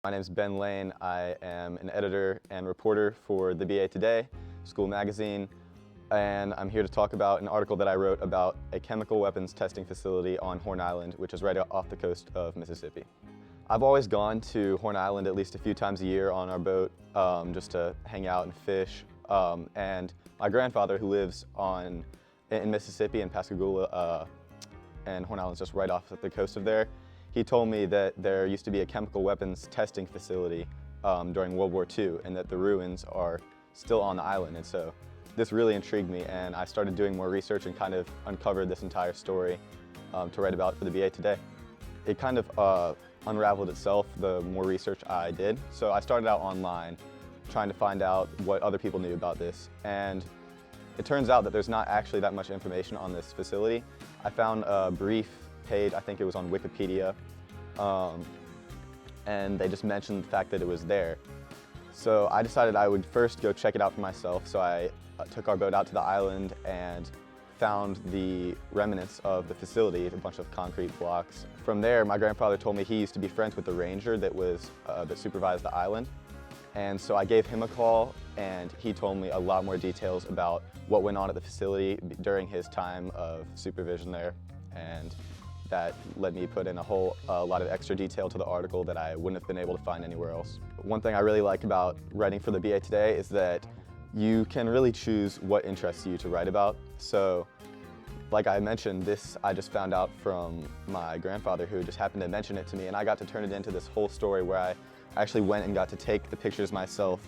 My name is Ben Lane. I am an editor and reporter for the BA Today, school magazine, and I'm here to talk about an article that I wrote about a chemical weapons testing facility on Horn Island, which is right off the coast of Mississippi. I've always gone to Horn Island at least a few times a year on our boat just to hang out and fish. And my grandfather, who lives in Mississippi in Pascagoula, and Horn Island's just right off the coast of there, he told me that there used to be a chemical weapons testing facility during World War II, and that the ruins are still on the island. And so this really intrigued me, and I started doing more research and kind of uncovered this entire story to write about for the BA Today. It kind of unraveled itself the more research I did. So I started out online trying to find out what other people knew about this, and it turns out that there's not actually that much information on this facility. I found a brief page, I think it was on Wikipedia, and they just mentioned the fact that it was there. So I decided I would first go check it out for myself, so I took our boat out to the island and found the remnants of the facility, a bunch of concrete blocks. From there, my grandfather told me he used to be friends with the ranger that supervised the island. And so I gave him a call, and he told me a lot more details about what went on at the facility during his time of supervision there. And that led me to put in a lot of extra detail to the article that I wouldn't have been able to find anywhere else. One thing I really like about writing for the BA Today is that you can really choose what interests you to write about. So, like I mentioned, this I just found out from my grandfather, who just happened to mention it to me, and I got to turn it into this whole story where I actually went and got to take the pictures myself,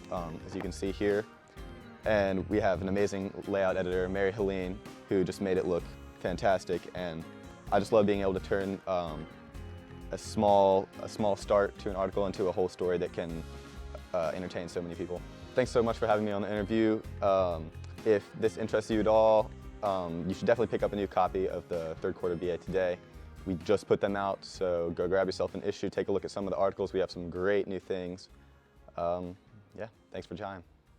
as you can see here. And we have an amazing layout editor, Mary Helene, who just made it look fantastic. And I just love being able to turn a small start to an article into a whole story that can entertain so many people. Thanks so much for having me on the interview. If this interests you at all, you should definitely pick up a new copy of the third quarter BA Today. We just put them out, so go grab yourself an issue, take a look at some of the articles. We have some great new things. Yeah, thanks for your time.